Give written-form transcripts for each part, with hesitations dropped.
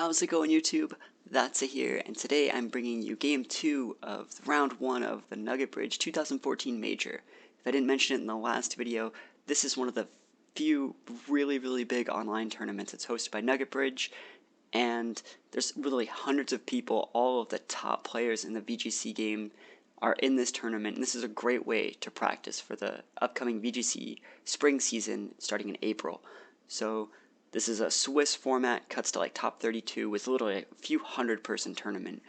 How's it going, YouTube? THATSA here, and today I'm bringing you Game 2 of Round 1 of the Nugget Bridge 2014 Major. If I didn't mention it in the last video, this is one of the few really big online tournaments. It's hosted by Nugget Bridge, and there's literally hundreds of people. All of the top players in the VGC game are in this tournament, and this is a great way to practice for the upcoming VGC spring season starting in April. So this is a Swiss format, cuts to like top 32 with literally a few hundred-person tournament.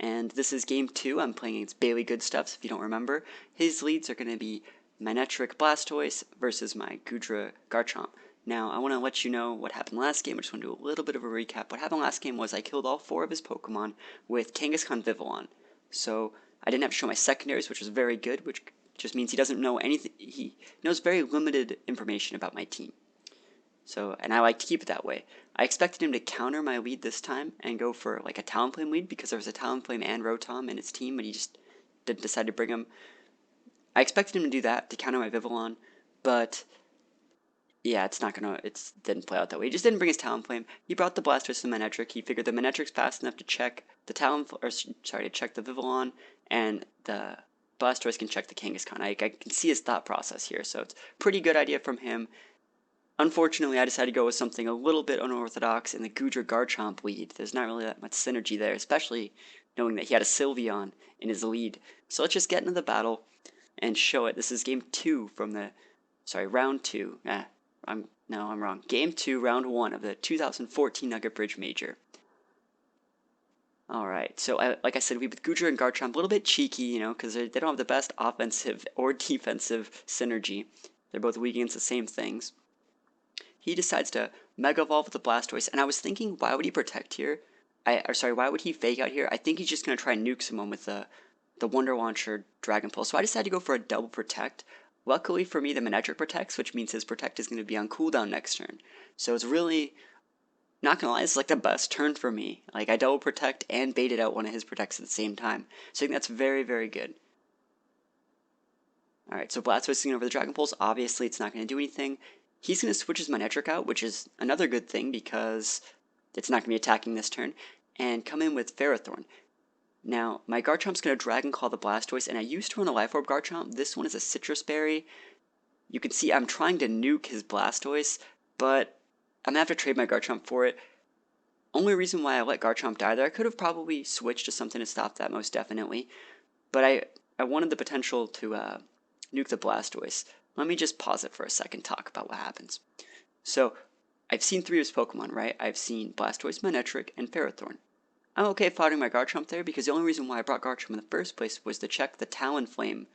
And this is game 2. I'm playing against Bailey Goodstuffs, if you don't remember. His leads are going to be Manectric Blastoise versus my Goodra Garchomp. Now, I want to let you know what happened last game. I just want to do a little bit of a recap. What happened last game was I killed all 4 of his Pokemon with Kangaskhan Vivillon. So I didn't have to show my secondaries, which was very good, which just means he doesn't know anything. He knows very limited information about my team. So, and I like to keep it that way. I expected him to counter my lead this time and go for like a Talonflame lead because there was a Talonflame and Rotom in his team, but he just didn't decide to bring him. I expected him to do that to counter my Vivillon, but yeah, it didn't play out that way. He just didn't bring his Talonflame. He brought the Blastoise and Manectric. He figured the Manectric's fast enough to check the to check the Vivillon, and the Blastoise can check the Kangaskhan. I can see his thought process here, so it's a pretty good idea from him. Unfortunately, I decided to go with something a little bit unorthodox in the Goodra Garchomp lead. There's not really that much synergy there, especially knowing that he had a Sylveon in his lead. So let's just get into the battle and show it. This is game 2 from the, round 2. I'm wrong. Game 2, round 1 of the 2014 Nugget Bridge Major. Alright, so like I said, we with Goodra and Garchomp, a little bit cheeky, you know, because they don't have the best offensive or defensive synergy. They're both weak against the same things. He decides to Mega Evolve with the Blastoise, and I was thinking, why would he protect here? Why would he fake out here? I think he's just going to try and nuke someone with the Wonder Launcher Dragon Pulse. So I decided to go for a double Protect. Luckily for me, the Manectric protects, which means his Protect is going to be on cooldown next turn. So it's really, not going to lie, it's like the best turn for me. Like, I double Protect and baited out one of his Protects at the same time. So I think that's very good. Alright, so Blastoise is going over the Dragon Pulse. Obviously, it's not going to do anything. He's going to switch his Manectric out, which is another good thing because it's not going to be attacking this turn, and come in with Ferrothorn. Now, my Garchomp's going to Dragon Claw the Blastoise, and I used to run a Life Orb Garchomp. This one is a Citrus Berry. You can see I'm trying to nuke his Blastoise, but I'm going to have to trade my Garchomp for it. Only reason why I let Garchomp die there, I could have probably switched to something to stop that, most definitely. But I wanted the potential to nuke the Blastoise. Let me just pause it for a second, talk about what happens. So, I've seen 3 of his Pokemon, right? I've seen Blastoise, Manectric, and Ferrothorn. I'm okay fighting my Garchomp there because the only reason why I brought Garchomp in the first place was to check the Talonflame,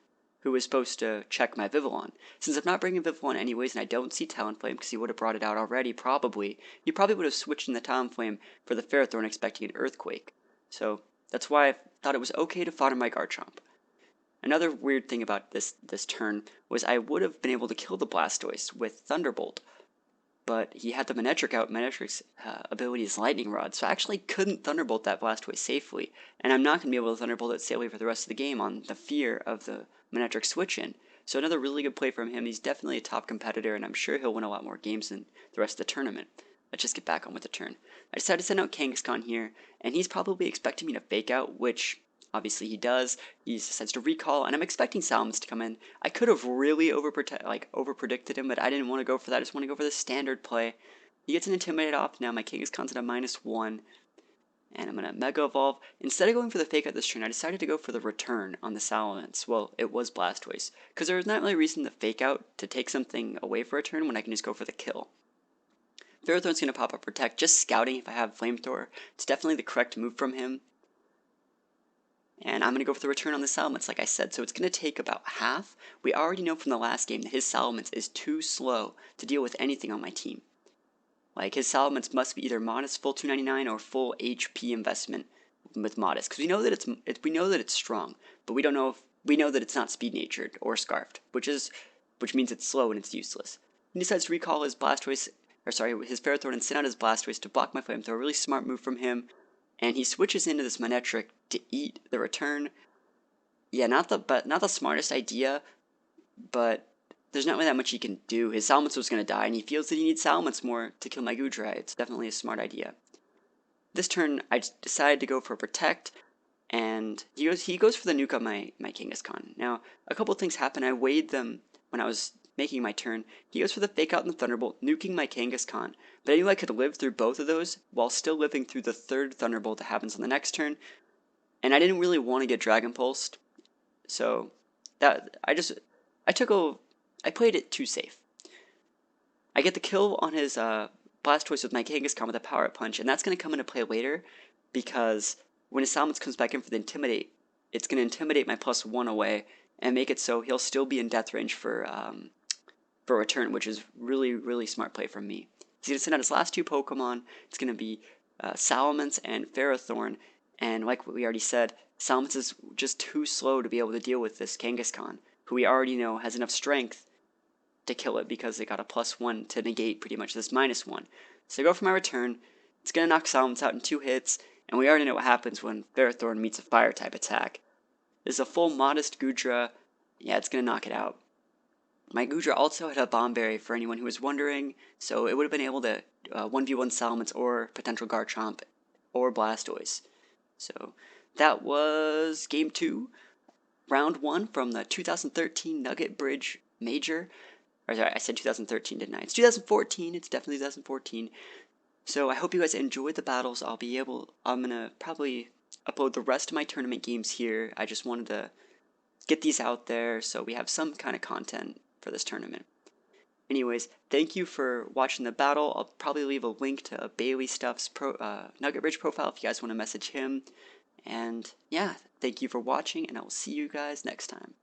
who was supposed to check my Vivillon. Since I'm not bringing Vivillon anyways, and I don't see Talonflame because he would have brought it out already, probably, he probably would have switched in the Talonflame for the Ferrothorn expecting an Earthquake. So, that's why I thought it was okay to fodder my Garchomp. Another weird thing about this turn was I would have been able to kill the Blastoise with Thunderbolt, but he had the Manectric out. Manectric's ability is Lightning Rod, so I actually couldn't Thunderbolt that Blastoise safely, and I'm not going to be able to Thunderbolt it safely for the rest of the game on the fear of the Manectric switch-in. So another really good play from him. He's definitely a top competitor, and I'm sure he'll win a lot more games than the rest of the tournament. Let's just get back on with the turn. I decided to send out Kangaskhan here, and he's probably expecting me to fake out, which obviously he does. He decides to recall, and I'm expecting Salamence to come in. I could have really over-predicted him, but I didn't want to go for that. I just want to go for the standard play. He gets an Intimidate off. Now my Kangaskhan's at a -1, and I'm going to Mega Evolve. Instead of going for the fake out this turn, I decided to go for the return on the Salamence. Well, it was Blastoise, because there was not really a reason to fake out to take something away for a turn when I can just go for the kill. Ferrothorn's going to pop up Protect, just scouting if I have Flamethrower. It's definitely the correct move from him. And I'm going to go for the return on the Salamence, like I said, so it's going to take about half. We already know from the last game that his Salamence is too slow to deal with anything on my team. Like, his Salamence must be either Modest full 299 or full HP investment with Modest, because we know that it's strong, but we know that it's not Speed Natured or Scarfed, which means it's slow and it's useless. He decides to recall his Blastoise, his Ferrothorn, and send out his Blastoise to block my Flamethrower. A really smart move from him. And he switches into this Manectric to eat the return. Yeah, not the smartest idea, but there's not really that much he can do. His Salamence was going to die, and he feels that he needs Salamence more to kill my Goodra. It's definitely a smart idea. this turn I decided to go for Protect, and he goes for the nuke on my Kangaskhan. Now, a couple things happen. I weighed them when I was making my turn. He goes for the Fake Out and the Thunderbolt, nuking my Kangaskhan. But I knew I could live through both of those while still living through the third Thunderbolt that happens on the next turn. And I didn't really want to get Dragon Pulsed, so that I played it too safe. I get the kill on his Blastoise with my Kangaskhan with a Power Up Punch, and that's going to come into play later because when his Salamence comes back in for the Intimidate, it's going to intimidate my +1 away and make it so he'll still be in death range for return, which is really, really smart play from me. He's going to send out his last two Pokemon. It's going to be Salamence and Ferrothorn, and like we already said, Salamence is just too slow to be able to deal with this Kangaskhan, who we already know has enough strength to kill it because they got a +1 to negate pretty much this -1. So I go for my return. It's going to knock Salamence out in 2 hits, and we already know what happens when Ferrothorn meets a Fire-type attack. This is a full Modest Goodra. Yeah, it's going to knock it out. My Goodra also had a Bomb Berry for anyone who was wondering, so it would have been able to 1v1 Salamence or potential Garchomp or Blastoise. So that was Game 2, Round 1 from the 2013 Nugget Bridge Major. Or sorry, I said 2013, didn't I? It's 2014. It's definitely 2014. So I hope you guys enjoyed the battles. I'm gonna probably upload the rest of my tournament games here. I just wanted to get these out there so we have some kind of content for this tournament. Anyways, thank you for watching the battle. I'll probably leave a link to Bailey Stuff's Nugget Bridge profile if you guys want to message him. And yeah, thank you for watching, and I will see you guys next time.